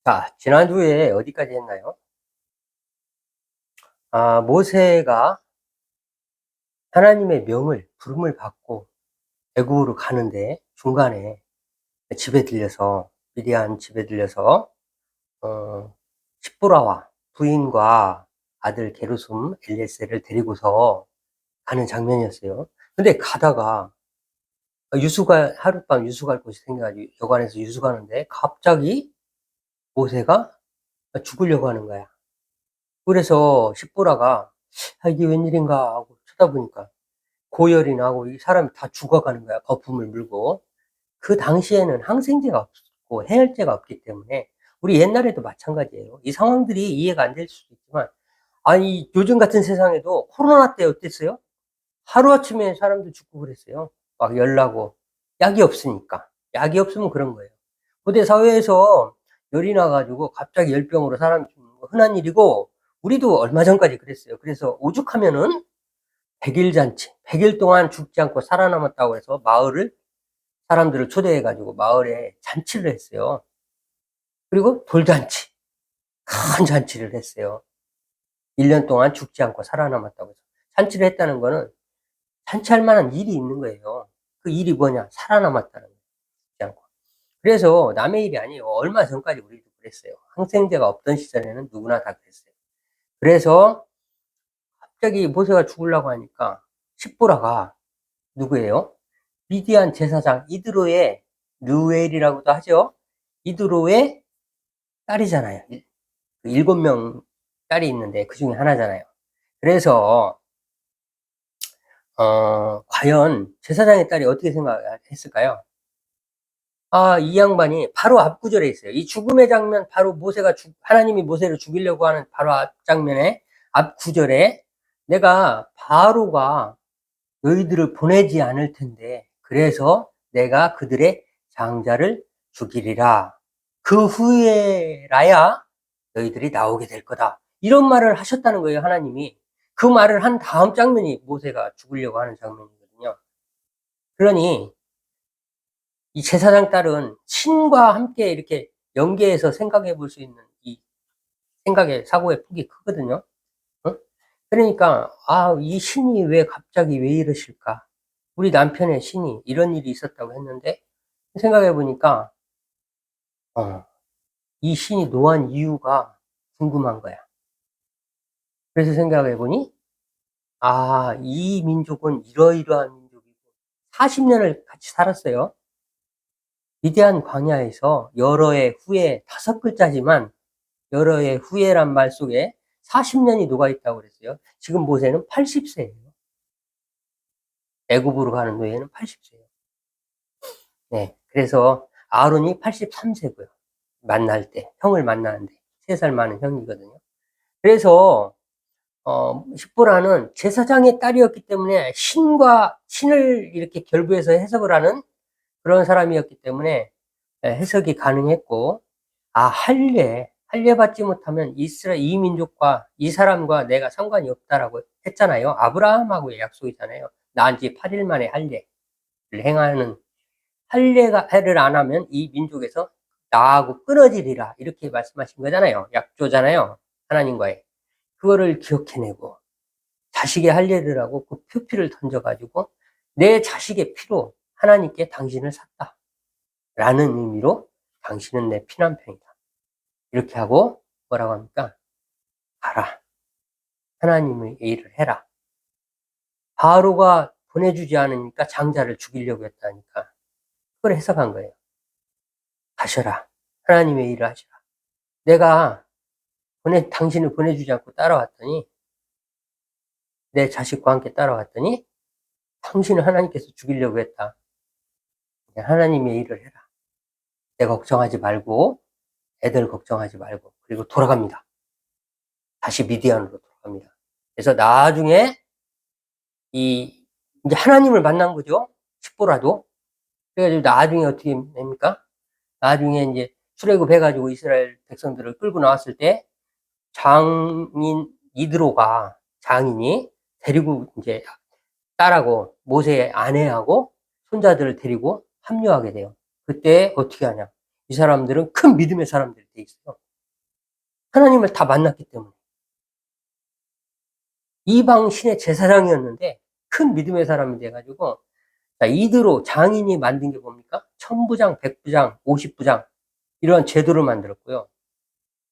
자, 지난주에 어디까지 했나요? 모세가 하나님의 부름을 받고 애굽으로 가는데 중간에 미디안 집에 들려서, 십보라와 부인과 아들 게르솜 엘ieser을 데리고서 가는 장면이었어요. 근데 가다가 하룻밤 유수 갈 곳이 생겨가지고 여관에서 유수 가는데 갑자기 모세가 죽으려고 하는 거야. 그래서 십보라가 이게 웬일인가 하고 쳐다보니까 고열이 나고 이 사람이 다 죽어가는 거야, 거품을 물고. 그 당시에는 항생제가 없고 해열제가 없기 때문에 우리 옛날에도 마찬가지예요. 이 상황들이 이해가 안 될 수도 있지만, 아니 요즘 같은 세상에도 코로나 때 어땠어요? 하루아침에 사람들 죽고 그랬어요. 막 열나고. 약이 없으니까. 약이 없으면 그런 거예요. 고대 사회에서 열이 나 가지고 갑자기 열병으로 사람이 죽는 거 흔한 일이고, 우리도 얼마 전까지 그랬어요. 그래서 오죽하면은 100일 잔치, 100일 동안 죽지 않고 살아남았다고 해서 사람들을 초대해 가지고 마을에 잔치를 했어요. 그리고 돌잔치, 큰 잔치를 했어요. 1년 동안 죽지 않고 살아남았다고 해서. 잔치를 했다는 거는 잔치할 만한 일이 있는 거예요. 그 일이 뭐냐? 살아남았다는 거예요. 죽지 않고. 그래서 남의 일이 아니에요. 얼마 전까지 우리도 그랬어요. 항생제가 없던 시절에는 누구나 다 그랬어요. 그래서 갑자기 모세가 죽으려고 하니까 십보라가 누구예요? 미디안 제사장 이드로의 르우엘이라고도 하죠. 이드로의 딸이잖아요. 7명 딸이 있는데 그 중에 하나잖아요. 그래서 과연 제사장의 딸이 어떻게 생각했을까요? 이 양반이 바로 앞 구절에 있어요. 이 죽음의 장면, 바로 하나님이 모세를 죽이려고 하는 바로 앞 장면에, 앞 구절에, 내가 바로가 너희들을 보내지 않을 텐데 그래서 내가 그들의 장자를 죽이리라. 그 후에라야 너희들이 나오게 될 거다. 이런 말을 하셨다는 거예요, 하나님이. 그 말을 한 다음 장면이 모세가 죽으려고 하는 장면이거든요. 그러니 이 제사장 딸은 신과 함께 이렇게 연계해서 생각해 볼 수 있는 이 사고의 폭이 크거든요. 어? 그러니까, 이 신이 갑자기 왜 이러실까? 우리 남편의 신이 이런 일이 있었다고 했는데, 생각해 보니까, 이 신이 노한 이유가 궁금한 거야. 그래서 생각해 보니, 이 민족은 이러이러한 민족이고, 40년을 같이 살았어요. 위대한 광야에서 여러 해 후에, 5글자지만, 여러 해 후에란 말 속에 40년이 녹아 있다고 그랬어요. 지금 모세는 80세예요. 애굽으로 가는 노예는 80세예요. 네. 그래서 아론이 83세고요. 형을 만나는데 3살 많은 형이거든요. 그래서 십보라는 제사장의 딸이었기 때문에 신을 이렇게 결부해서 해석을 하는 그런 사람이었기 때문에 해석이 가능했고, 할례 받지 못하면 이 민족과 이 사람과 내가 상관이 없다라고 했잖아요. 아브라함하고의 약속이잖아요. 난 지 8일 만에 할례를 행하는, 할례를 안 하면 이 민족에서 나하고 끊어지리라, 이렇게 말씀하신 거잖아요. 약조잖아요, 하나님과의. 그거를 기억해내고 자식의 할례를 하고 그 표피를 던져가지고 내 자식의 피로 하나님께 당신을 샀다 라는 의미로 당신은 내 피난편이다, 이렇게 하고 뭐라고 합니까? 가라, 하나님의 일을 해라. 바로가 보내주지 않으니까 장자를 죽이려고 했다니까, 그걸 해석한 거예요. 가셔라, 하나님의 일을 하시라. 내가 당신을 보내주지 않고 따라왔더니, 내 자식과 함께 따라왔더니 당신을 하나님께서 죽이려고 했다. 하나님의 일을 해라. 내가 걱정하지 말고, 애들 걱정하지 말고, 그리고 돌아갑니다. 다시 미디안으로 돌아갑니다. 그래서 나중에 이제 하나님을 만난 거죠. 십보라도. 그래가지고 나중에 어떻게 됩니까? 나중에 이제 출애굽 해가지고 이스라엘 백성들을 끌고 나왔을 때 장인 이드로가, 장인이 데리고 이제 딸하고 모세의 아내하고 손자들을 데리고 합류하게 돼요. 그때 어떻게 하냐? 이 사람들은 큰 믿음의 사람들이 돼 있어요. 하나님을 다 만났기 때문에. 이방 신의 제사장이었는데 큰 믿음의 사람이 돼가지고, 자, 이드로 장인이 만든 게 뭡니까? 천부장, 백부장, 오십부장 이런 제도를 만들었고요.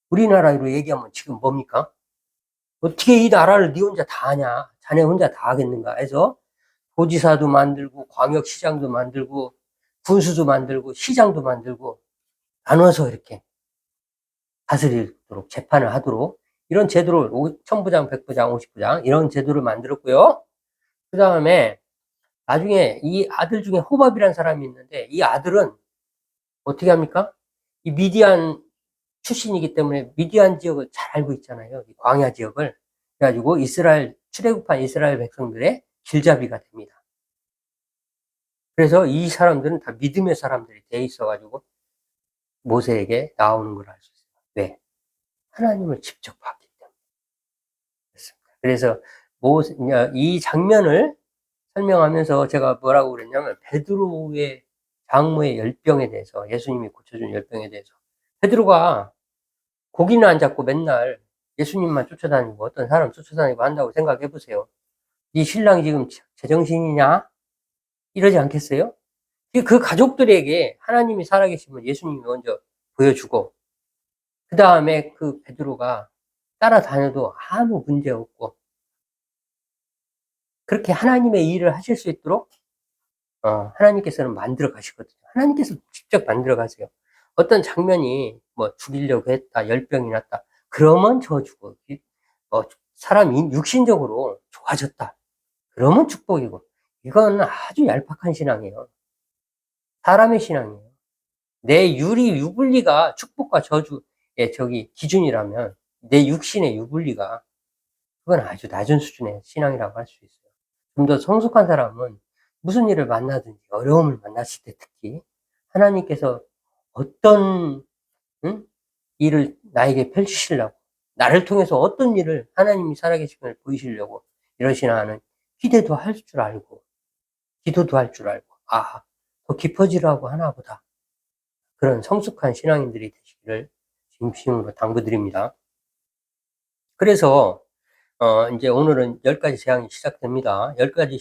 우리나라로 얘기하면 지금 뭡니까? 어떻게 이 나라를 네 혼자 다 하냐? 자네 혼자 다 하겠는가? 해서 도지사도 만들고 광역시장도 만들고 군수도 만들고 시장도 만들고 나눠서 이렇게 다스리도록 재판을 하도록 이런 제도를 천부장, 백부장, 오십부장 이런 제도를 만들었고요. 그 다음에 나중에 이 아들 중에 호밥이라는 사람이 있는데 이 아들은 어떻게 합니까? 이 미디안 출신이기 때문에 미디안 지역을 잘 알고 있잖아요. 이 광야 지역을. 그래가지고 이스라엘, 출애굽한 이스라엘 백성들의 길잡이가 됩니다. 그래서 이 사람들은 다 믿음의 사람들이 돼 있어가지고 모세에게 나오는 걸 알 수 있어요. 왜? 하나님을 직접 봤기 때문에. 그래서 이 장면을 설명하면서 제가 뭐라고 그랬냐면 베드로의 장모의 열병에 대해서 예수님이 고쳐준 열병에 대해서 베드로가 고기는 안 잡고 맨날 예수님만 쫓아다니고 어떤 사람 쫓아다니고 한다고 생각해 보세요. 이 신랑이 지금 제정신이냐? 이러지 않겠어요? 그 가족들에게 하나님이 살아계시면 예수님이 먼저 보여주고 그 다음에 그 베드로가 따라다녀도 아무 문제 없고 그렇게 하나님의 일을 하실 수 있도록 하나님께서는 만들어 가시거든요. 하나님께서 직접 만들어 가세요. 어떤 장면이 뭐 죽이려고 했다, 열병이 났다. 그러면 저주고, 사람이 육신적으로 좋아졌다. 그러면 축복이고. 이건 아주 얄팍한 신앙이에요. 사람의 신앙이에요. 내 유불리가 축복과 저주의 기준이라면 내 육신의 유불리가 그건 아주 낮은 수준의 신앙이라고 할 수 있어요. 좀 더 성숙한 사람은 무슨 일을 만나든지 어려움을 만났을 때 특히 하나님께서 어떤 일을 나에게 펼치시려고 나를 통해서 어떤 일을 하나님이 살아계심을 보이시려고 이러시나 하는 기대도 할 줄 알고 기도도 할 줄 알고 더 깊어지라고 하나 보다. 그런 성숙한 신앙인들이 되시기를 진심으로 당부드립니다. 그래서 이제 오늘은 10가지 재앙이 시작됩니다. 10가지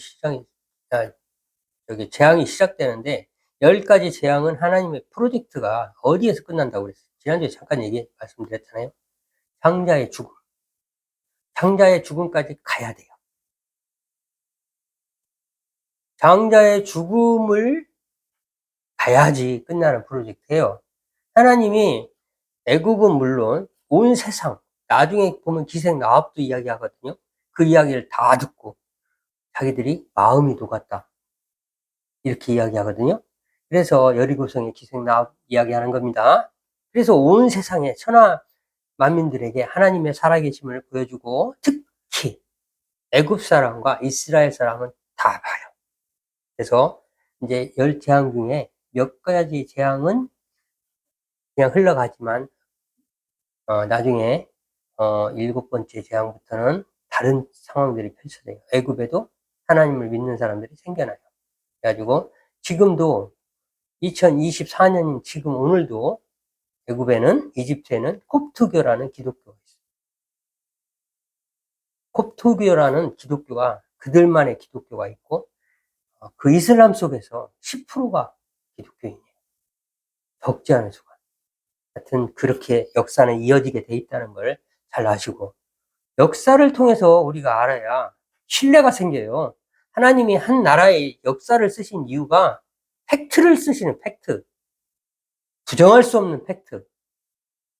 재앙이 시작되는데 10가지 재앙은 하나님의 프로젝트가 어디에서 끝난다고 그랬어요? 지난주에 잠깐 말씀드렸잖아요. 장자의 죽음. 장자의 죽음까지 가야 돼요. 장자의 죽음을 가야지 끝나는 프로젝트예요. 하나님이 애국은 물론 온 세상 나중에 보면 기생 나합도 이야기하거든요. 그 이야기를 다 듣고 자기들이 마음이 녹았다. 이렇게 이야기하거든요. 그래서 여리고성의 기생 나합 이야기하는 겁니다. 그래서 온 세상의 천하 만민들에게 하나님의 살아계심을 보여주고 특히 애굽 사람과 이스라엘 사람은 다 봐요. 그래서 이제 10재앙 중에 몇 가지 재앙은 그냥 흘러가지만 나중에 7번째 재앙부터는 다른 상황들이 펼쳐져요. 애굽에도 하나님을 믿는 사람들이 생겨나요. 그래가지고 지금도 2024년인 지금 오늘도 애굽에는 이집트에는 콥트교라는 기독교가 있어요. 콥트교라는 기독교가 그들만의 기독교가 있고 그 이슬람 속에서 10%가 기독교인이에요. 적지 않은 수가. 하여튼 그렇게 역사는 이어지게 돼 있다는 걸 잘 아시고 역사를 통해서 우리가 알아야 신뢰가 생겨요. 하나님이 한 나라의 역사를 쓰신 이유가 팩트를 쓰시는 팩트. 부정할 수 없는 팩트.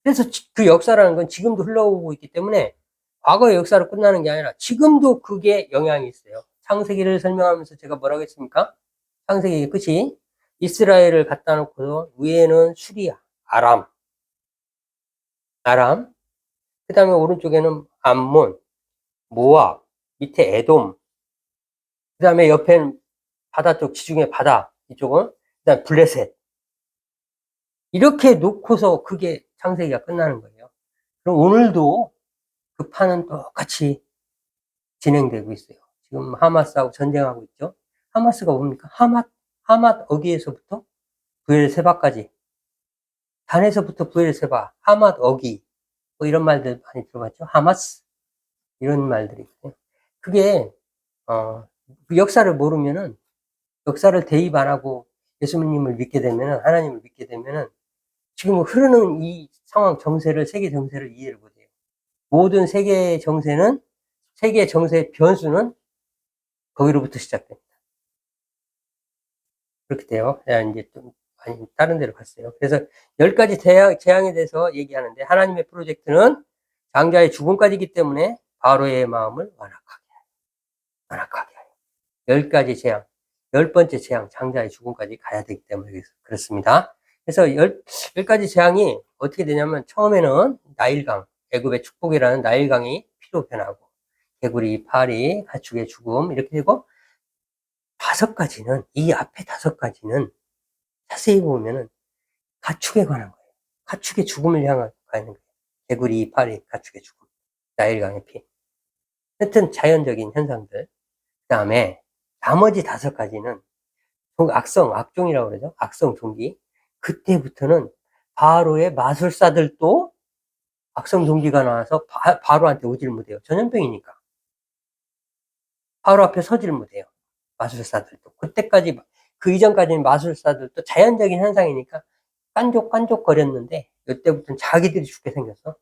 그래서 그 역사라는 건 지금도 흘러오고 있기 때문에 과거의 역사로 끝나는 게 아니라 지금도 그게 영향이 있어요. 창세기를 설명하면서 제가 뭐라고 했습니까? 창세기의 끝이 이스라엘을 갖다 놓고서 위에는 수리아, 아람. 그 다음에 오른쪽에는 암몬, 모압, 밑에 에돔. 그 다음에 옆엔 바다 쪽, 지중해 바다. 이쪽은. 그 다음에 블레셋. 이렇게 놓고서 그게 창세기가 끝나는 거예요. 그럼 오늘도 그 판은 똑같이 진행되고 있어요. 지금 하마스하고 전쟁하고 있죠. 하마스가 뭡니까? 하맛 어기에서부터 부엘세바까지 단에서부터 부에서 해봐. 하맛, 어기. 뭐 이런 말들 많이 들어봤죠? 하마스. 이런 말들이 있거든요. 그게, 그 역사를 모르면은, 역사를 대입 안 하고 예수님을 믿게 되면은, 하나님을 믿게 되면은, 지금 흐르는 이 상황 정세를, 세계 정세를 이해를 못해요. 모든 세계 정세는, 세계 정세의 변수는 거기로부터 시작됩니다. 그렇게 돼요. 이제 좀, 아니, 다른 데로 갔어요. 그래서 10가지 재앙에 대해서 얘기하는데, 하나님의 프로젝트는 장자의 죽음까지이기 때문에 바로의 마음을 완악하게 하여. 10가지 재앙, 10번째 재앙, 장자의 죽음까지 가야 되기 때문에 그렇습니다. 그래서 10가지 재앙이 어떻게 되냐면, 처음에는 나일강, 애굽의 축복이라는 나일강이 피로 변하고, 개구리, 파리, 가축의 죽음, 이렇게 되고, 5가지는, 이 앞에 5가지는 자세히 보면은 가축에 관한 거예요. 가축의 죽음을 향하는 거예요. 개구리, 파리, 가축의 죽음, 나일강의 피. 하여튼 자연적인 현상들. 그 다음에 나머지 5가지는 악종이라고 그러죠. 악성 종기. 그때부터는 바로의 마술사들도 악성 종기가 나와서 바로한테 오질 못해요. 전염병이니까. 바로 앞에 서질 못해요. 마술사들도. 그때까지, 그 이전까지는 마술사들도 자연적인 현상이니까 깐족깐족거렸는데, 이때부터는 자기들이 죽게 생겼어.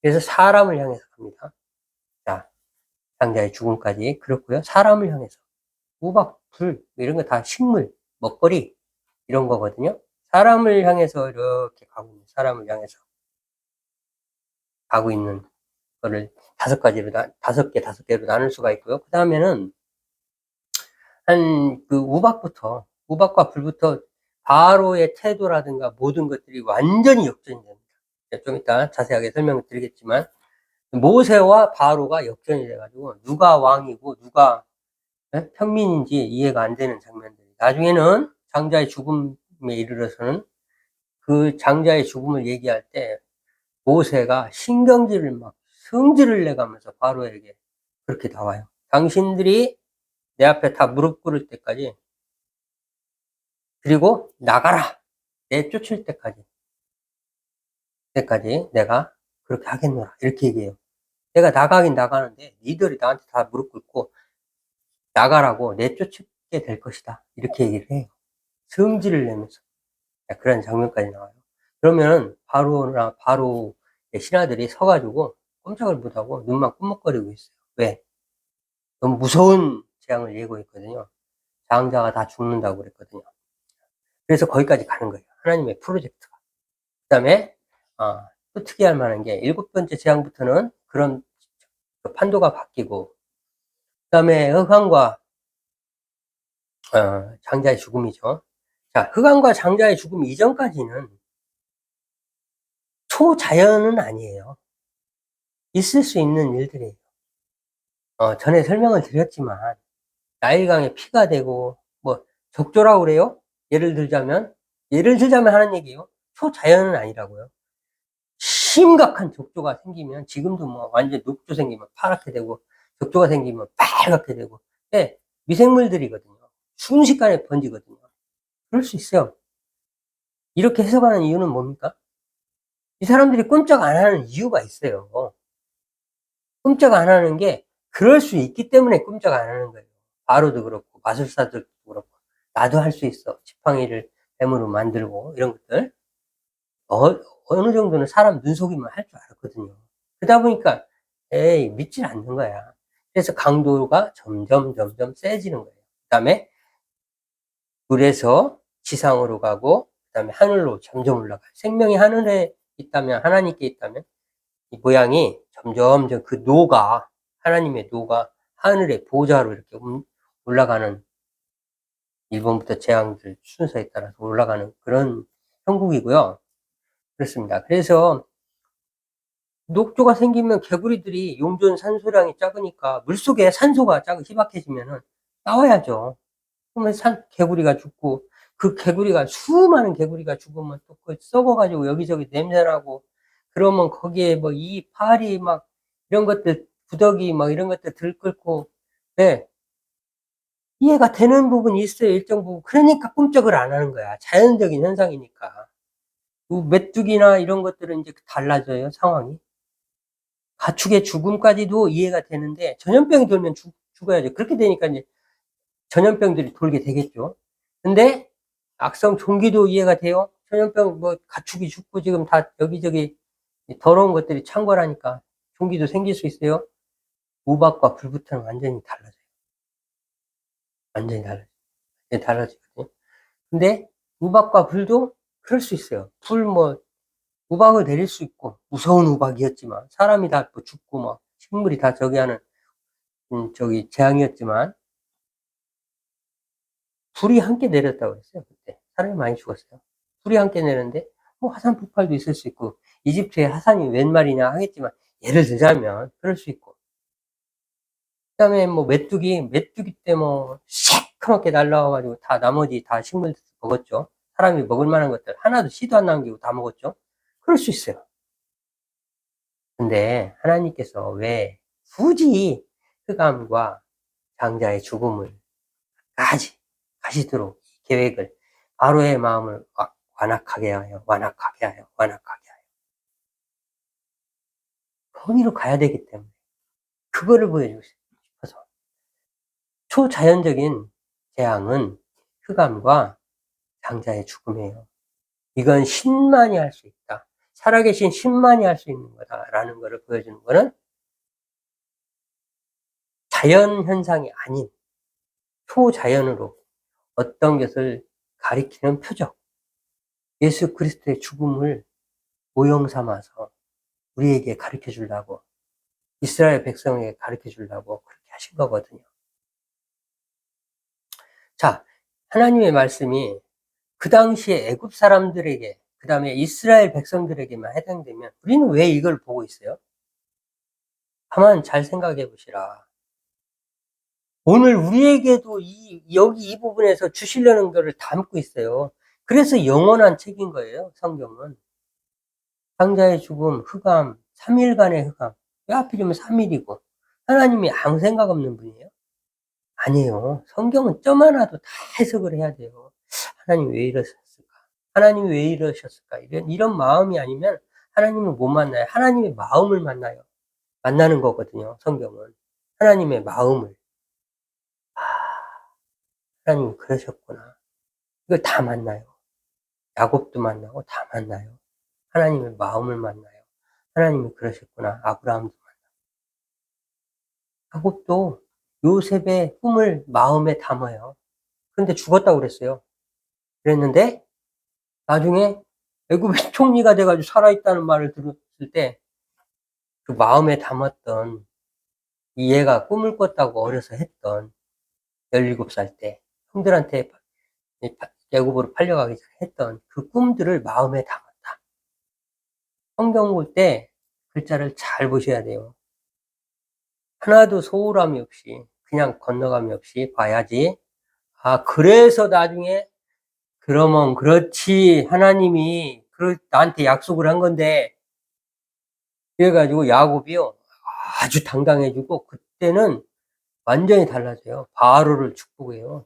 그래서 사람을 향해서 갑니다. 자, 장자의 죽음까지 그렇고요. 사람을 향해서. 우박, 불, 이런 거 다 식물, 먹거리, 이런 거거든요. 사람을 향해서 이렇게 가고 있는, 사람을 향해서 가고 있는 거를 5가지로, 5개로 나눌 수가 있고요. 그 다음에는, 우박과 불부터 바로의 태도라든가 모든 것들이 완전히 역전이 됩니다. 좀 이따 자세하게 설명을 드리겠지만, 모세와 바로가 역전이 돼가지고, 누가 왕이고, 누가 평민인지 이해가 안 되는 장면들이. 나중에는 장자의 죽음에 이르러서는 그 장자의 죽음을 얘기할 때 모세가 신경질을 막 성질을 내가면서 바로에게 그렇게 나와요. 당신들이 내 앞에 다 무릎 꿇을 때까지, 그리고 나가라! 내쫓을 때까지 내가 그렇게 하겠노라. 이렇게 얘기해요. 내가 나가긴 나가는데 니들이 나한테 다 무릎 꿇고 나가라고 내쫓게 될 것이다. 이렇게 얘기를 해요. 성질을 내면서. 그런 장면까지 나와요. 그러면 바로의 신하들이 서가지고 꼼짝을 못하고 눈만 끔먹거리고 있어요. 왜? 너무 무서운 재앙을 예고했거든요. 장자가 다 죽는다고 그랬거든요. 그래서 거기까지 가는 거예요. 하나님의 프로젝트가. 그 다음에 또 특이할 만한 게 7번째 재앙부터는 그런 판도가 바뀌고, 그 다음에 흑암과 장자의 죽음이죠. 자, 흑암과 장자의 죽음 이전까지는 초자연은 아니에요. 있을 수 있는 일들이에요. 전에 설명을 드렸지만, 나일강에 피가 되고, 뭐, 적조라고 그래요? 예를 들자면 하는 얘기예요. 초자연은 아니라고요. 심각한 적조가 생기면, 지금도 뭐, 완전 녹조 생기면 파랗게 되고, 적조가 생기면 빨갛게 되고, 네, 미생물들이거든요. 순식간에 번지거든요. 그럴 수 있어요. 이렇게 해석하는 이유는 뭡니까? 이 사람들이 꼼짝 안 하는 이유가 있어요. 꼼짝 안 하는 게 그럴 수 있기 때문에 꼼짝 안 하는 거예요. 바로도 그렇고 마술사들도 그렇고 나도 할 수 있어. 지팡이를 뱀으로 만들고 이런 것들 어느 정도는 사람 눈속임을 할 줄 알았거든요. 그러다 보니까 에이 믿질 않는 거야. 그래서 강도가 점점 세지는 거예요. 그 다음에 물에서 지상으로 가고 그 다음에 하늘로 점점 올라가요. 생명이 하늘에 있다면, 하나님께 있다면 이 모양이 점점 그 하나님의 노가 하늘의 보좌로 이렇게 올라가는, 1번부터 재앙들 순서에 따라서 올라가는 그런 형국이고요. 그렇습니다. 그래서 녹조가 생기면 개구리들이, 용존 산소량이 작으니까 물속에 산소가 희박해지면은 나와야죠. 그러면 개구리가 죽고, 그 개구리가, 수많은 개구리가 죽으면 또 그 썩어가지고 여기저기 냄새나고, 그러면 거기에 뭐 파리 막 이런 것들, 구더기 막 이런 것들 들끓고, 네. 이해가 되는 부분이 있어요, 일정 부분. 그러니까 꼼짝을 안 하는 거야. 자연적인 현상이니까. 메뚜기나 이런 것들은 이제 달라져요, 상황이. 가축의 죽음까지도 이해가 되는데, 전염병이 돌면 죽어야죠. 그렇게 되니까 이제 전염병들이 돌게 되겠죠. 근데, 악성 종기도 이해가 돼요. 전염병, 가축이 죽고 지금 다 여기저기 더러운 것들이 창궐하니까 종기도 생길 수 있어요. 우박과 불부터는 완전히 달라져요. 완전히 달라져요. 완전히 달라지거든요. 근데, 우박과 불도 그럴 수 있어요. 우박을 내릴 수 있고, 무서운 우박이었지만, 사람이 다 죽고, 식물이 다 저기 하는, 재앙이었지만, 불이 함께 내렸다고 그랬어요, 그때. 사람이 많이 죽었어요. 불이 함께 내렸는데, 화산 폭발도 있을 수 있고, 이집트의 화산이 웬 말이냐 하겠지만, 예를 들자면, 그럴 수 있고. 그 다음에 메뚜기 때 새카맣게 날라와가지고 나머지 다 식물 먹었죠. 사람이 먹을 만한 것들 하나도 씨도 안 남기고 다 먹었죠. 그럴 수 있어요. 근데 하나님께서 왜 굳이 흑암과 장자의 죽음을 가시도록 계획을 바로의 마음을 완악하게 하여 거기로 가야 되기 때문에 그거를 보여주고 싶어서 초자연적인 재앙은 흑암과 장자의 죽음이에요. 이건 신만이 할 수 있다. 살아계신 신만이 할 수 있는 거다라는 것을 보여주는 거는 자연 현상이 아닌 초자연으로 어떤 것을 가리키는 표적, 예수 그리스도의 죽음을 모형 삼아서 우리에게 가르쳐 주려고, 이스라엘 백성에게 가르쳐 주려고 그렇게 하신 거거든요. 자, 하나님의 말씀이 그 당시에 애굽 사람들에게, 그 다음에 이스라엘 백성들에게만 해당되면 우리는 왜 이걸 보고 있어요? 가만 잘 생각해 보시라. 오늘 우리에게도 여기 이 부분에서 주시려는 것을 담고 있어요. 그래서 영원한 책인 거예요, 성경은. 장자의 죽음, 흑암, 3일간의 흑암. 왜 하필이면 3일이고, 하나님이 아무 생각 없는 분이에요? 아니에요. 성경은 점 하나도 다 해석을 해야 돼요. 하나님 왜 이러셨을까? 하나님이 왜 이러셨을까? 이런 마음이 아니면 하나님을 못 만나요. 하나님의 마음을 만나요. 만나는 거거든요, 성경은. 하나님의 마음을. 아, 하나님이 그러셨구나. 이걸 다 만나요. 야곱도 만나고 다 만나요. 하나님의 마음을 만나요. 하나님이 그러셨구나. 아브라함도 만나요. 야곱도 요셉의 꿈을 마음에 담아요. 그런데 죽었다고 그랬어요. 그랬는데 나중에 애굽의 총리가 돼가지고 살아있다는 말을 들었을 때 그 마음에 담았던 이 얘가 꿈을 꿨다고 어려서 했던 17살 때 형들한테 애굽으로 팔려가기 전에 했던 그 꿈들을 마음에 담았다. 성경 볼 때 글자를 잘 보셔야 돼요. 하나도 소홀함이 없이 그냥 건너감이 없이 봐야지. 그래서 나중에 그러면 그렇지 하나님이 나한테 약속을 한 건데 그래가지고 야곱이요 아주 당당해지고 그때는 완전히 달라져요. 바로를 축복해요.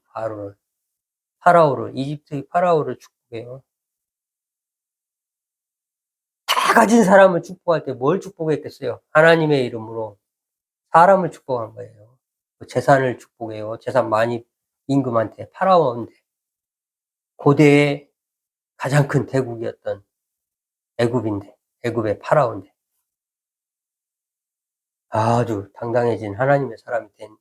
파라오를 이집트의 파라오를 축복해요. 다 가진 사람을 축복할 때 뭘 축복했겠어요? 하나님의 이름으로 사람을 축복한 거예요. 재산을 축복해요. 재산 많이 임금한테 파라오인데 고대의 가장 큰 대국이었던 애굽의 파라오인데 아주 당당해진 하나님의 사람이 된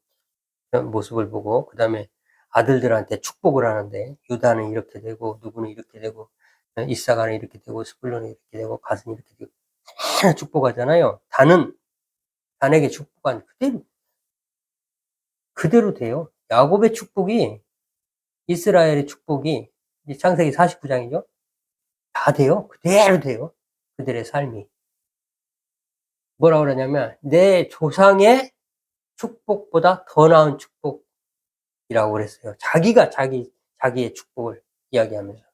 모습을 보고 그 다음에 아들들한테 축복을 하는데 유다는 이렇게 되고 누구는 이렇게 되고 이사가는 이렇게 되고 스불론은 이렇게 되고 갓은 이렇게 되고 다 축복하잖아요. 단에게 축복한 그대로 돼요. 야곱의 축복이 이스라엘의 축복이 창세기 49장이죠. 다 돼요. 그대로 돼요. 그들의 삶이. 뭐라고 그러냐면 내 조상의 축복보다 더 나은 축복이라고 그랬어요. 자기의 축복을 이야기하면서.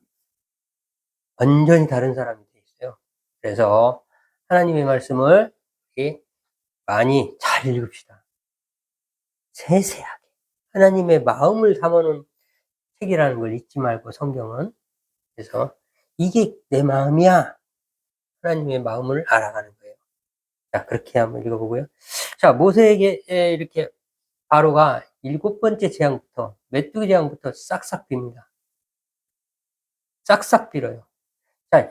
완전히 다른 사람이 돼 있어요. 그래서 하나님의 말씀을 많이 잘 읽읍시다. 세세하게. 하나님의 마음을 담아놓은 책이라는 걸 잊지 말고 성경은. 그래서 이게 내 마음이야. 하나님의 마음을 알아가는 거예요. 자, 그렇게 한번 읽어보고요. 자, 모세에게 이렇게 바로가 7번째 재앙부터, 메뚜기 재앙부터 싹싹 빕니다. 싹싹 빌어요. 자,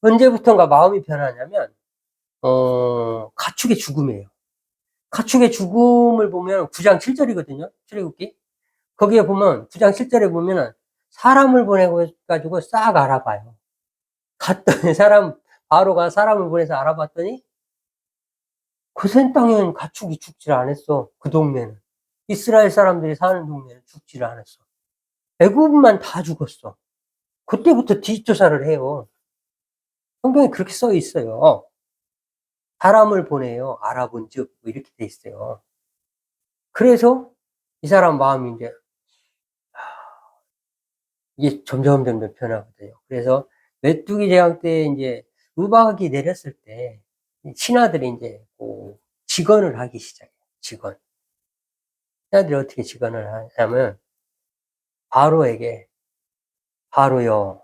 언제부턴가 마음이 변하냐면, 가축의 죽음이에요. 가축의 죽음을 보면 9장 7절이거든요. 출애굽기. 거기에 보면 9장 7절에 보면은 사람을 보내가지고 싹 알아봐요. 갔더니 바로가 사람을 보내서 알아봤더니 고센 땅에는 가축이 죽질 않았어. 그 동네는. 이스라엘 사람들이 사는 동네는 죽지를 않았어. 애굽만 다 죽었어. 그때부터 뒷조사를 해요. 성경에 그렇게 써 있어요. 사람을 보내요. 알아본 즉, 뭐 이렇게 돼 있어요. 그래서 이 사람 마음이 이제, 이게 점점 변하거든요. 그래서 메뚜기 재앙 때 이제 우박이 내렸을 때 신하들이 이제 직언을 하기 시작해요. 직언. 신하들이 어떻게 직언을 하냐면 바로에게, 바로요,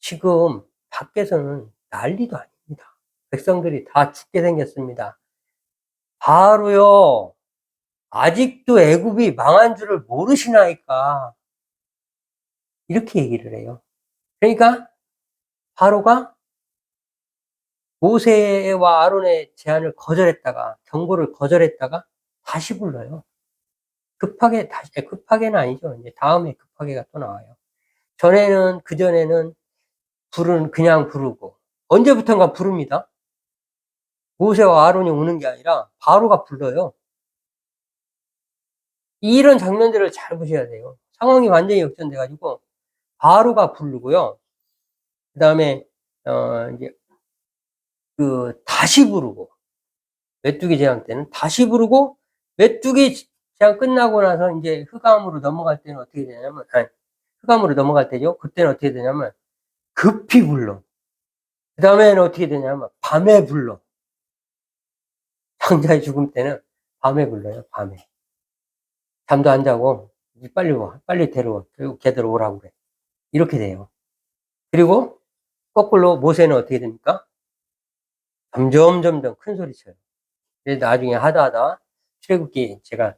지금 밖에서는 난리도 아닙니다. 백성들이 다 죽게 생겼습니다. 바로요, 아직도 애굽이 망한 줄을 모르시나이까. 이렇게 얘기를 해요. 그러니까 바로가 모세와 아론의 제안을 거절했다가, 경고를 거절했다가 다시 불러요. 급하게는 아니죠. 이제 다음에 급하게가 또 나와요. 그전에는 그냥 부르고, 언제부턴가 부릅니다. 모세와 아론이 오는 게 아니라 바로가 불러요. 이런 장면들을 잘 보셔야 돼요. 상황이 완전히 역전돼가지고, 바로가 부르고요. 그 다음에, 이제, 다시 부르고, 메뚜기 재앙 때는 다시 부르고, 메뚜기 재앙 끝나고 나서 이제 흑암으로 넘어갈 때는 어떻게 되냐면, 흑암으로 넘어갈 때죠. 그때는 어떻게 되냐면, 급히 불러. 그 다음에는 어떻게 되냐면, 밤에 불러. 장자의 죽음 때는 밤에 불러요, 밤에. 잠도 안 자고, 빨리 와, 빨리 데려와. 그리고 걔들 오라고 그래. 이렇게 돼요. 그리고, 거꾸로 모세는 어떻게 됩니까? 점점 큰 소리 쳐요. 그래서 나중에 하다 출애굽기 제가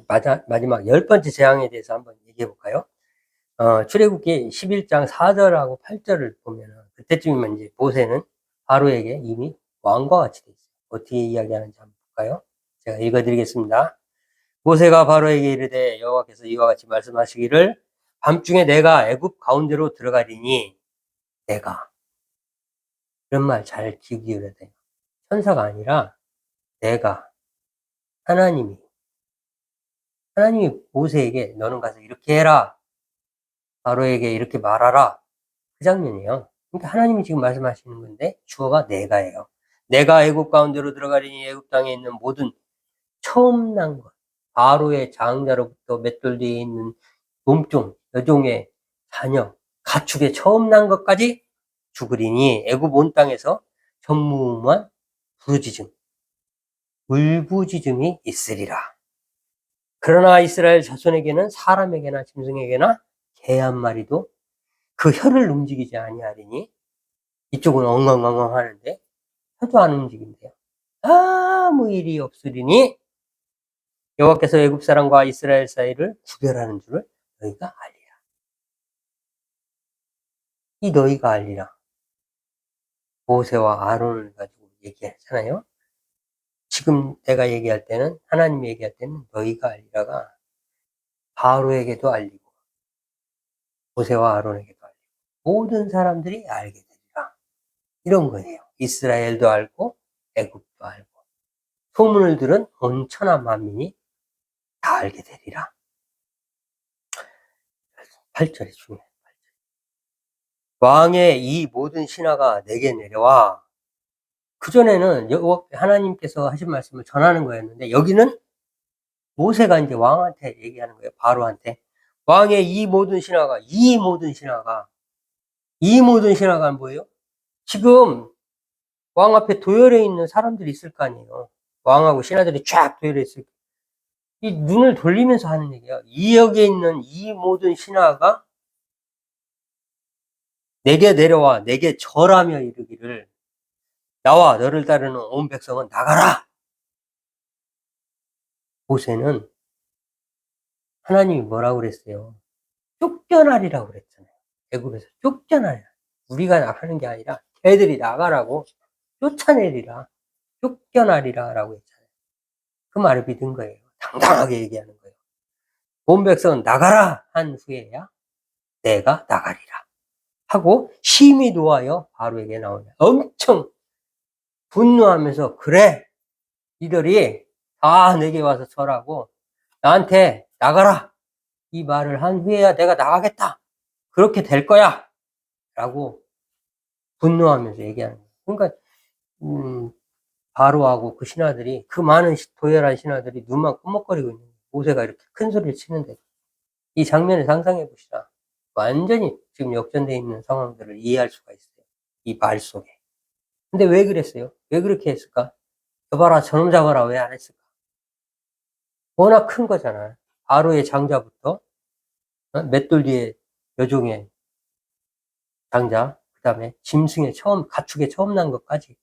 마지막 10번째 재앙에 대해서 한번 얘기해 볼까요? 출애굽기 11장 4절하고 8절을 보면은 그때쯤이면 이제 모세는 바로에게 이미 왕과 같이 돼 있어요. 어떻게 이야기하는지 한번 볼까요? 제가 읽어 드리겠습니다. 모세가 바로에게 이르되 여호와께서 이와 같이 말씀하시기를 밤중에 내가 애굽 가운데로 들어가리니 내가 이런 말 잘 기울여야 돼요. 천사가 아니라 내가 하나님이 모세에게 너는 가서 이렇게 해라. 바로에게 이렇게 말하라. 그 장면이에요. 그러니까 하나님이 지금 말씀하시는 건데 주어가 내가예요. 내가 애굽 가운데로 들어가리니 애굽 땅에 있는 모든 처음 난 것, 바로의 장자로부터 맷돌 뒤에 있는 몸종, 여종의 자녀, 가축의 처음 난 것까지 죽으리니 애굽 온 땅에서 전무후무한 부르짖음, 울부짖음이 있으리라. 그러나 이스라엘 자손에게는 사람에게나 짐승에게나 개 한 마리도 그 혀를 움직이지 아니하리니 이쪽은 엉엉엉엉 하는데 혀도 안 움직인대요. 아무 일이 없으리니 여호와께서 애굽 사람과 이스라엘 사이를 구별하는 줄을 너희가 알리라. 이 너희가 알리라. 모세와 아론을 가지고 얘기하잖아요. 지금 내가 얘기할 때는, 하나님이 얘기할 때는 너희가 알리라가 바로에게도 알리고 모세와 아론에게도 알리고 모든 사람들이 알게 되리라. 이런 거예요. 이스라엘도 알고 애굽도 알고 소문을 들은 온 천하 만민이 다 알게 되리라. 8절이 중요해요. 왕의 이 모든 신하가 내게 내려와. 그전에는 하나님께서 하신 말씀을 전하는 거였는데 여기는 모세가 이제 왕한테 얘기하는 거예요. 바로한테. 왕의 이 모든 신하가 뭐예요? 지금 왕 앞에 도열해 있는 사람들이 있을 거 아니에요. 왕하고 신하들이 쫙 도열해 있을 거예요. 이 눈을 돌리면서 하는 얘기예요. 이 역에 있는 이 모든 신하가 내게 내려와 내게 절하며 이르기를 나와 너를 따르는 온 백성은 나가라. 모세는 하나님이 뭐라고 그랬어요? 쫓겨나리라고 그랬잖아요. 애굽에서 쫓겨나리라. 우리가 나가는 게 아니라 걔들이 나가라고 쫓아내리라. 쫓겨나리라라고 했잖아요. 그 말을 믿은 거예요. 당당하게 얘기하는 거예요. 온 백성은 나가라 한 후에야 내가 나가리라 하고 심히 노하여 바로에게 나오냐. 엄청 분노하면서 그래 이들이 다 내게 와서 절하고 나한테 나가라 이 말을 한 후에야 내가 나가겠다. 그렇게 될 거야 라고 분노하면서 얘기하는 거예요. 그러니까 바로하고 그 신하들이 그 많은 도열한 신하들이 눈만 끔먹거리고 있는 거예요. 모세가 이렇게 큰 소리를 치는데 이 장면을 상상해 보시라. 완전히 지금 역전되어 있는 상황들을 이해할 수가 있어요. 이 말 속에. 근데 왜 그랬어요? 왜 그렇게 했을까? 여봐라 저놈 잡아라 왜 안 했을까? 워낙 큰 거잖아. 바로의 장자부터 맷돌 뒤에 여종의 장자 그 다음에 짐승의 처음 가축에 처음 난 것까지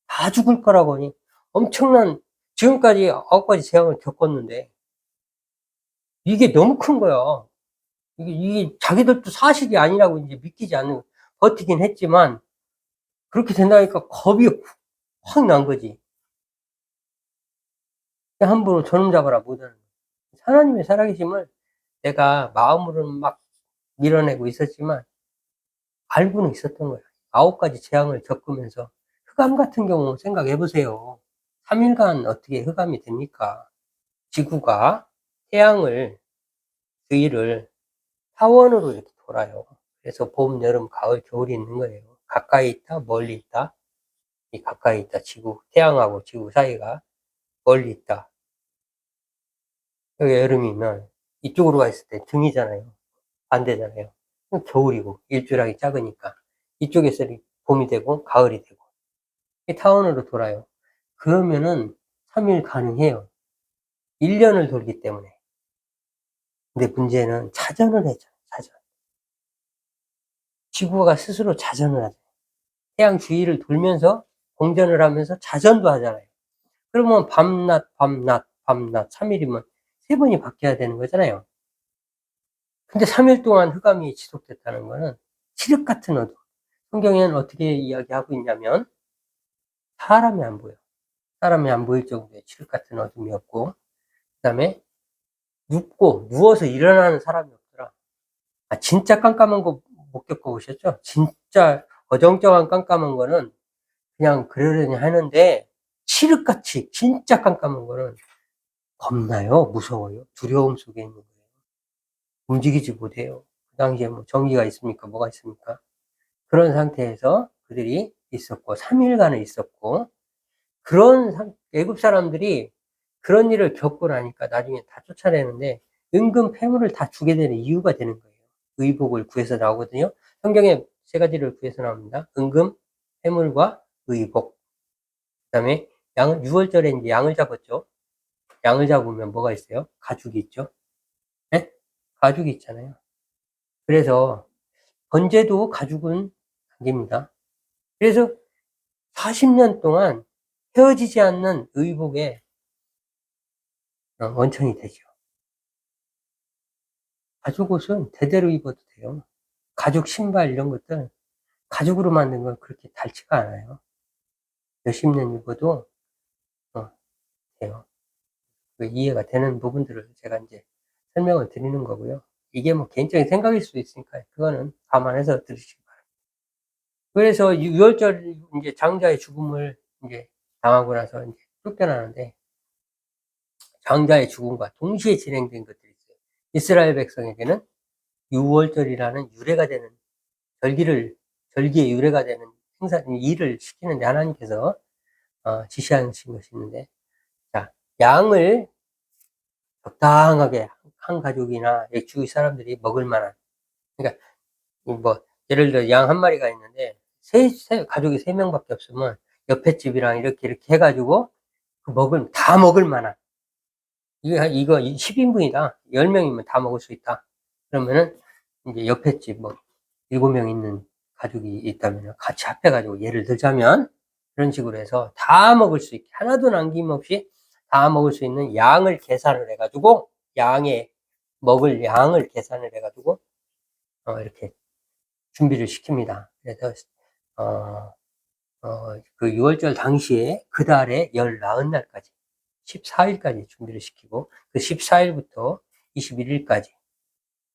다 죽을 거라고 하니 엄청난 지금까지 9가지 재앙을 겪었는데 이게 너무 큰 거야. 이게 자기들도 사실이 아니라고 이제 믿기지 않는 버티긴 했지만 그렇게 된다니까 겁이 확 난 거지. 함부로 저놈 잡아라 못하는 거야. 하나님의 살아계심을 내가 마음으로는 막 밀어내고 있었지만 알고는 있었던 거야. 9가지 재앙을 겪으면서 흑암 같은 경우 생각해 보세요. 3일간 어떻게 흑암이 됩니까? 지구가 태양을 주위를 타원으로 이렇게 돌아요. 그래서 봄, 여름, 가을, 겨울이 있는 거예요. 가까이 있다, 멀리 있다. 이 가까이 있다, 지구, 태양하고 지구 사이가 멀리 있다. 여기 여름이면 이쪽으로 가 있을 때 등이잖아요. 반대잖아요. 겨울이고 일주일하기 작으니까 이쪽에서 봄이 되고 가을이 되고 타원으로 돌아요. 그러면은 3일 가능해요. 1년을 돌기 때문에. 근데 문제는 자전을 했잖아요. 자전. 지구가 스스로 자전을 하죠. 태양 주위를 돌면서 공전을 하면서 자전도 하잖아요. 그러면 밤낮, 밤낮, 밤낮 3일이면 3번이 바뀌어야 되는 거잖아요. 근데 3일 동안 흑암이 지속됐다는 거는 칠흑 같은 어둠. 성경에는 어떻게 이야기하고 있냐면 사람이 안 보여. 사람이 안 보일 정도의 칠흑 같은 어둠이었고 그 다음에 누워서 일어나는 사람이 없더라. 진짜 깜깜한 거 못 겪어보셨죠? 진짜 어정쩡한 깜깜한 거는 그냥 그러려니 하는데 칠흑같이 진짜 깜깜한 거는 겁나요. 무서워요. 두려움 속에 있는 거예요. 움직이지 못해요. 그 당시에 뭐 전기가 있습니까? 뭐가 있습니까? 그런 상태에서 그들이 있었고 3일간을 있었고 그런 애굽 사람들이 그런 일을 겪고 나니까 나중에 다 쫓아내는데 은근 패물을 다 주게 되는 이유가 되는 거예요. 의복을 구해서 나오거든요. 성경에 3가지를 구해서 나옵니다. 은금, 패물과 의복. 그다음에 양을 6월절에 이제 양을 잡았죠. 양을 잡으면 뭐가 있어요? 가죽이 있죠. 네? 가죽이 있잖아요. 그래서 번제도 가죽은 안깁니다. 그래서 40년 동안 헤어지지 않는 의복의 원천이 되죠. 가죽 옷은 대대로 입어도 돼요. 가죽 신발 이런 것들 가죽으로 만든 건 그렇게 닳지가 않아요. 몇십 년 입어도 돼요. 이해가 되는 부분들을 제가 이제 설명을 드리는 거고요. 이게 뭐 개인적인 생각일 수도 있으니까 그거는 감안해서 들으시기 바랍니다. 그래서 6월절 이제 장자의 죽음을 이제 당하고 나서 이제 쫓겨나는데 장자의 죽음과 동시에 진행된 것들이 있어요. 이스라엘 백성에게는 6월절이라는 유래가 되는 절기의 유래가 되는 일을 시키는데 하나님께서 지시하신 것이 있는데, 자, 양을 적당하게 한 가족이나 주위 사람들이 먹을 만한, 그러니까 뭐 예를 들어 양 한 마리가 있는데 가족이 3명밖에 없으면 옆에 집이랑 이렇게 해가지고 다 먹을 만한, 이거 10인분이다. 10명이면 다 먹을 수 있다. 그러면은 이제 옆에 집 7명 있는 가족이 있다면 같이 합해가지고 예를 들자면 그런 식으로 해서 다 먹을 수 있게 하나도 남김없이 다 먹을 수 있는 양을 계산을 해가지고 먹을 양을 계산을 해가지고 이렇게 준비를 시킵니다. 그래서 그 6월절 당시에 그 달에 19날까지 14일까지 준비를 시키고 그 14일부터 21일까지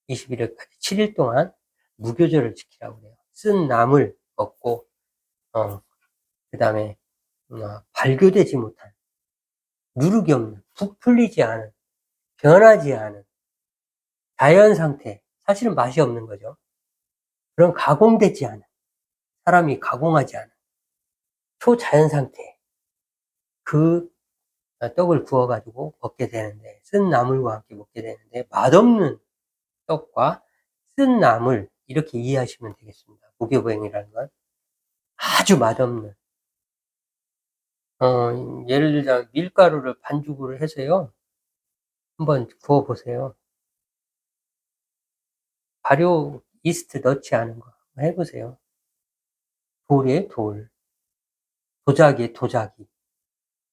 7일 동안 무교절을 지키라고 그래요. 쓴 나물 먹고 그 다음에 발교되지 못한 누룩이 없는 부풀리지 않은 변하지 않은 자연 상태, 사실은 맛이 없는 거죠. 그런 가공되지 않은, 사람이 가공하지 않은 초자연 상태, 그 떡을 구워가지고 먹게 되는데, 쓴 나물과 함께 먹게 되는데, 맛없는 떡과 쓴 나물, 이렇게 이해하시면 되겠습니다. 무교부행이라는 건 아주 맛없는, 예를 들자면 밀가루를 반죽을 해서요, 한번 구워보세요. 발효 이스트 넣지 않은 거 해보세요. 돌이에요, 돌. 도자기에 도자기.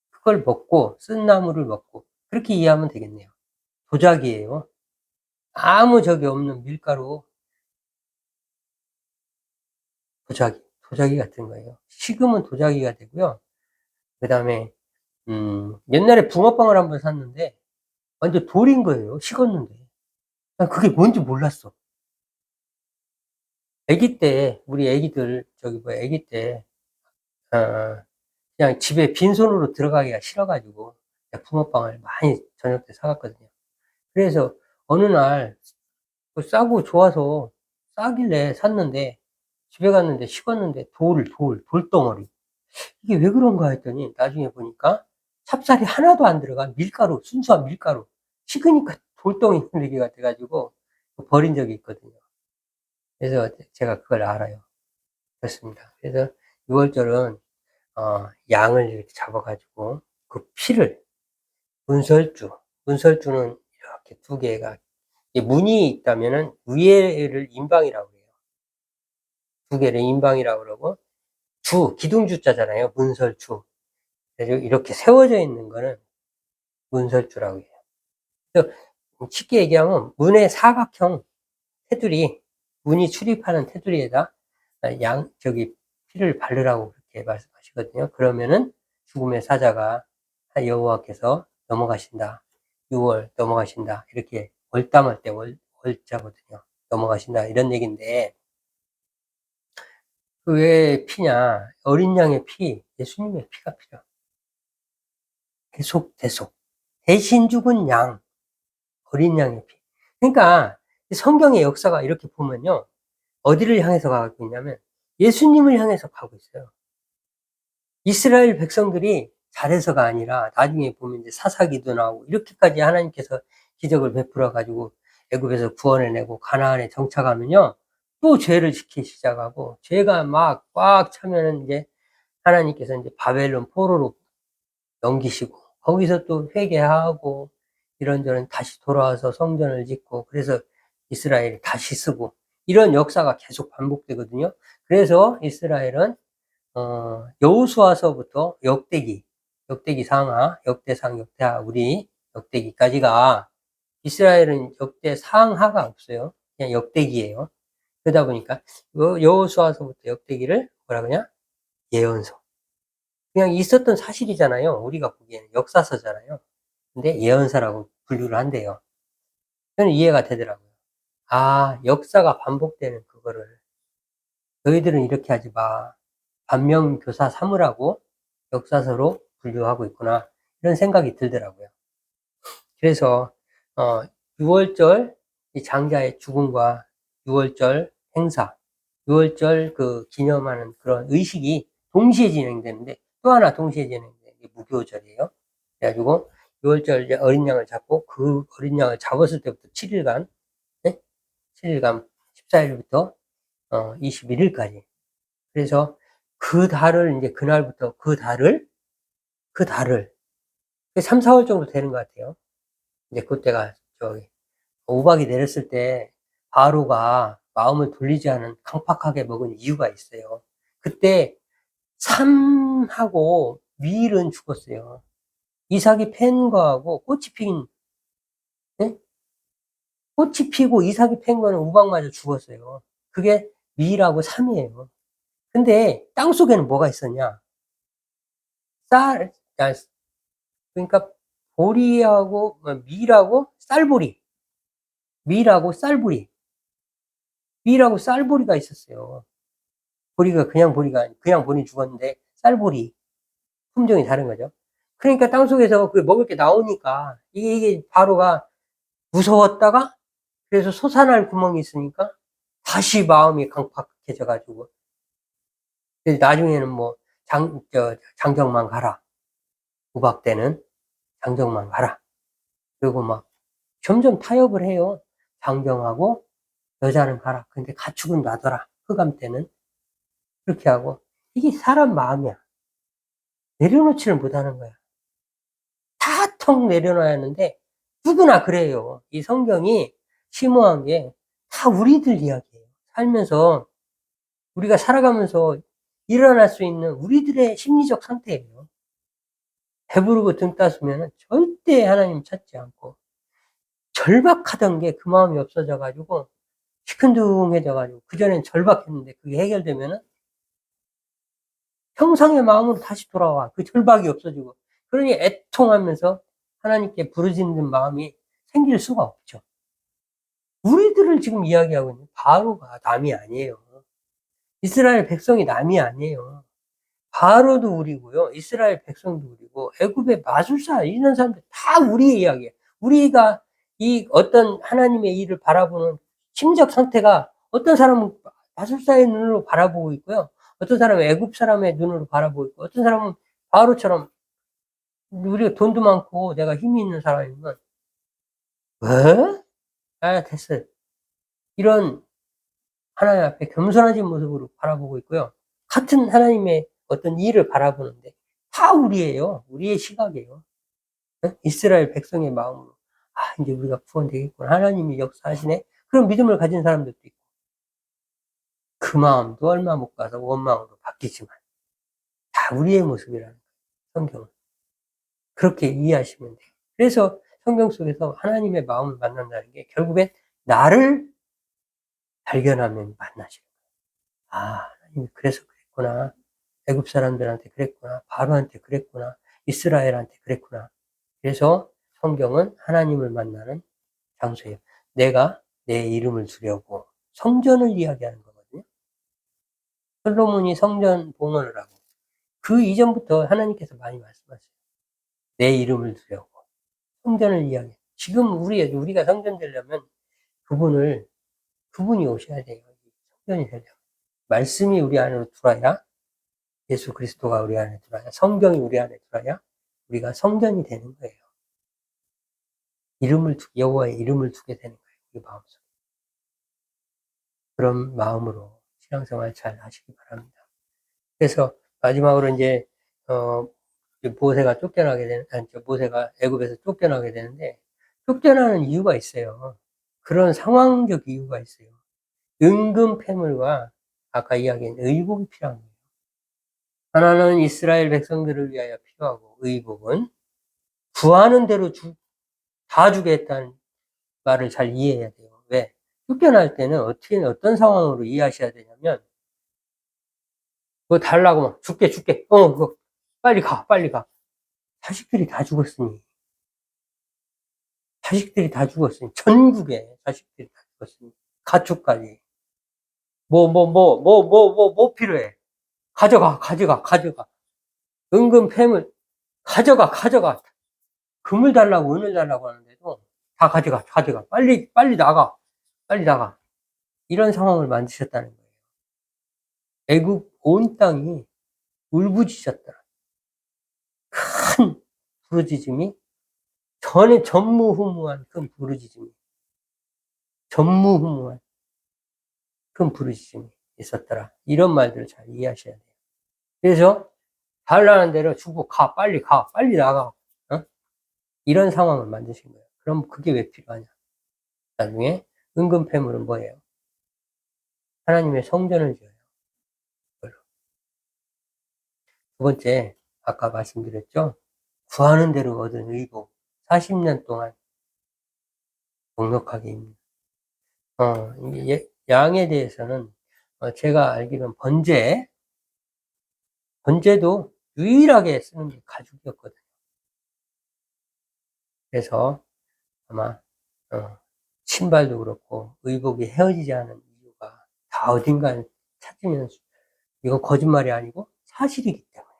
그걸 먹고 쓴 나물을 먹고 그렇게 이해하면 되겠네요. 도자기예요. 아무 적이 없는 밀가루 도자기 같은 거예요. 식으면 도자기가 되고요. 그 다음에 옛날에 붕어빵을 한번 샀는데 완전 돌인 거예요. 식었는데 난 그게 뭔지 몰랐어. 아기 때 우리 아기들 아기 때 그냥 집에 빈손으로 들어가기가 싫어가지고 붕어빵을 많이 저녁 때 사갔거든요. 그래서 어느 날 싸고 좋아서 싸길래 샀는데 집에 갔는데 식었는데 돌덩어리. 이게 왜 그런가 했더니 나중에 보니까 찹쌀이 하나도 안 들어간 밀가루, 순수한 밀가루. 식으니까 돌덩이 되기가 돼가지고 버린 적이 있거든요. 그래서 제가 그걸 알아요. 그렇습니다. 그래서 6월절은 양을 이렇게 잡아가지고 그 피를 문설주는 이렇게 두 개가 문이 있다면은 위에를 인방이라고 해요. 두 개를 인방이라고 그러고 기둥주자잖아요. 문설주. 그래서 이렇게 세워져 있는 거는 문설주라고 해요. 그래서 쉽게 얘기하면 문의 사각형 테두리, 문이 출입하는 테두리에다 피를 바르라고 그렇게 말씀하시거든요. 그러면은 죽음의 사자가 여호와께서 넘어가신다. 6월 넘어가신다. 이렇게 월담할 때 월자거든요. 넘어가신다. 이런 얘기인데, 그 왜 피냐? 어린 양의 피, 예수님의 피가 필요. 계속. 대신 죽은 양, 어린 양의 피. 그러니까 성경의 역사가 이렇게 보면요. 어디를 향해서 가고 있냐면 예수님을 향해서 가고 있어요. 이스라엘 백성들이 잘해서가 아니라 나중에 보면 이제 사사기도 나오고 이렇게까지 하나님께서 기적을 베풀어 가지고 애굽에서 구원해내고 가나안에 정착하면요. 또 죄를 짓기 시작하고 죄가 막 꽉 차면은 이제 하나님께서 이제 바벨론 포로로 넘기시고 거기서 또 회개하고 이런저런 다시 돌아와서 성전을 짓고 그래서 이스라엘이 다시 쓰고 이런 역사가 계속 반복되거든요. 그래서 이스라엘은 여호수아서부터 역대기 상하, 역대상, 역대하, 우리 역대기까지가 이스라엘은 역대 상하가 없어요. 그냥 역대기예요. 그러다 보니까 여호수아서부터 역대기를 뭐라 그러냐? 예언서. 그냥 있었던 사실이잖아요. 우리가 보기에는 역사서잖아요. 근데 예언서라고 분류를 한대요. 저는 이해가 되더라고요. 아, 역사가 반복되는 그거를 너희들은 이렇게 하지 마. 반면교사 삼으라고 역사서로 분류하고 있구나. 이런 생각이 들더라고요. 그래서 6월절 이 장자의 죽음과 6월절 행사, 6월절 그 기념하는 그런 의식이 동시에 진행되는데 또 하나 동시에 진행되는 게 무교절이에요. 그래가지고 6월절 어린 양을 잡고 그 어린 양을 잡았을 때부터 7일간, 네? 7일간 14일부터 21일까지. 그래서 그 달을 이제 그날부터 그 달을 3, 4월 정도 되는 것 같아요. 이제 그때가 저기 우박이 내렸을 때 바로가 마음을 돌리지 않은 강팍하게 먹은 이유가 있어요. 그때 삼하고 밀은 죽었어요. 이삭이 팬 거하고 예? 꽃이 피고 이삭이 팬 거는 우박마저 죽었어요. 그게 밀하고 삼이에요. 근데 땅속에는 뭐가 있었냐? 쌀, 아, 그러니까 보리하고 밀하고 쌀보리, 밀하고 쌀보리, 밀하고 쌀보리가 있었어요. 보리가 그냥 보리가 그냥 보리 죽었는데 쌀보리 품종이 다른 거죠. 그러니까 땅속에서 그 먹을 게 나오니까 이게 바로가 무서웠다가 그래서 솟아날 구멍이 있으니까 다시 마음이 강팍해져 가지고 나중에는 뭐 장정만 가라. 우박 때는 장정만 가라. 그리고 막 점점 타협을 해요. 장정하고 여자는 가라. 근데 가축은 놔둬라. 흑암 때는. 그렇게 하고. 이게 사람 마음이야. 내려놓지를 못하는 거야. 다 턱 내려놔야 하는데 누구나 그래요. 이 성경이 심오한 게 다 우리들 이야기예요. 살면서 우리가 살아가면서 일어날 수 있는 우리들의 심리적 상태예요. 배부르고 등 따스면 절대 하나님 찾지 않고 절박하던 게 그 마음이 없어져 가지고 시큰둥해져 가지고 그전엔 절박했는데 그게 해결되면은 평상의 마음으로 다시 돌아와. 그 절박이 없어지고. 그러니 애통하면서 하나님께 부르짖는 마음이 생길 수가 없죠. 우리들을 지금 이야기하고 있는 바로가 남이 아니에요. 이스라엘 백성이 남이 아니에요. 바로도 우리고요. 이스라엘 백성도 우리고 애굽의 마술사 이런 사람들 다 우리의 이야기예요. 우리가 이 어떤 하나님의 일을 바라보는 심적 상태가 어떤 사람은 마술사의 눈으로 바라보고 있고요. 어떤 사람은 애굽 사람의 눈으로 바라보고 있고 어떤 사람은 바로처럼 우리가 돈도 많고 내가 힘이 있는 사람이면 왜? 아 됐어요. 이런 하나님 앞에 겸손하신 모습으로 바라보고 있고요. 같은 하나님의 어떤 일을 바라보는데 다 우리예요. 우리의 시각이에요. 이스라엘 백성의 마음으로 아 이제 우리가 구원되겠구나. 하나님이 역사하시네. 그런 믿음을 가진 사람들도 있고 그 마음도 얼마 못 가서 원망으로 바뀌지만 다 우리의 모습이라는 거예요. 성경은. 그렇게 이해하시면 돼요. 그래서 성경 속에서 하나님의 마음을 만난다는 게 결국엔 나를 발견하면 만나시는 거예요. 아 하나님이 그래서 그랬구나. 애굽 사람들한테 그랬구나. 바로한테 그랬구나. 이스라엘한테 그랬구나. 그래서 성경은 하나님을 만나는 장소예요. 내가 내 이름을 두려고 성전을 이야기하는 거거든요. 솔로몬이 성전 봉헌을 하고 그 이전부터 하나님께서 많이 말씀하세요. 내 이름을 두려고 성전을 이야기해. 지금 우리가 성전 되려면 그분이 오셔야 돼요. 성전이 되려면. 말씀이 우리 안으로 들어야 예수 그리스도가 우리 안에 들어야 성경이 우리 안에 들어야 우리가 성전이 되는 거예요. 여호와의 이름을 두게 되는 거예요. 우리 마음속에. 그런 마음으로 신앙생활 잘 하시기 바랍니다. 그래서 마지막으로 이제 모세가 모세가 애굽에서 쫓겨나게 되는데 쫓겨나는 이유가 있어요. 그런 상황적 이유가 있어요. 은금 패물과 아까 이야기한 의복이 필요한 거예요. 하나는 이스라엘 백성들을 위하여 필요하고 의복은 구하는 대로 다 주겠다는 말을 잘 이해해야 돼요. 왜? 쫓겨날 때는 어떤 상황으로 이해하셔야 되냐면 그거 달라고 막 줄게 그거 빨리 가 자식들이 다 죽었으니 전국에 자식들이 다 죽었으니 가축까지 뭐 필요해 가져가 은근 폐물 가져가 금을 달라고 은을 달라고 하는데도 다 가져가 빨리 나가 이런 상황을 만드셨다는 거예요. 애국 온 땅이 울부짖었다. 큰 부르짖음이 전무후무한 큰 부르짖음이 전무후무한 큰 부르짖음이 있었더라. 이런 말들을 잘 이해하셔야 돼요. 그래서 달라는 대로 주고 빨리 나가. 어? 이런 상황을 만드신 거예요. 그럼 그게 왜 필요하냐? 나중에 은근패물은 뭐예요? 하나님의 성전을 지어요. 두 번째, 아까 말씀드렸죠? 구하는 대로 얻은 의복. 40년 동안 넉넉하게 입니다. 양에 대해서는, 제가 알기로는 번제도 유일하게 쓰는 게 가죽이었거든요. 그래서 아마, 신발도 그렇고, 의복이 헤어지지 않은 이유가 다 어딘가에 찾으면, 이거 거짓말이 아니고 사실이기 때문에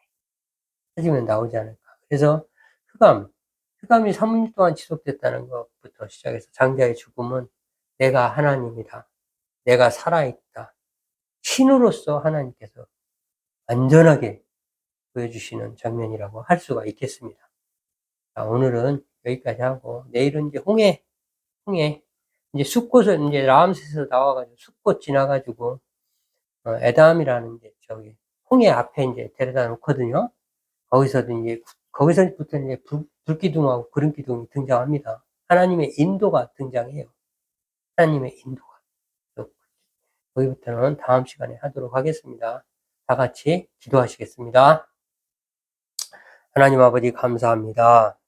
찾으면 나오지 않을까. 그래서 흑암이 3일 동안 지속됐다는 것부터 시작해서 장자의 죽음은 내가 하나님이다. 내가 살아있다. 신으로서 하나님께서 완전하게 보여주시는 장면이라고 할 수가 있겠습니다. 자, 오늘은 여기까지 하고, 내일은 이제 홍해, 이제 숫꽃을, 이제 라암셋에서 나와가지고 숫꽃 지나가지고, 에담이라는 이제 저기, 홍해 앞에 이제 데려다 놓거든요. 거기서부터 이제 불기둥하고 구름기둥이 등장합니다. 하나님의 인도가 등장해요. 하나님의 인도가. 거기부터는 다음 시간에 하도록 하겠습니다. 다 같이 기도하시겠습니다. 하나님 아버지 감사합니다.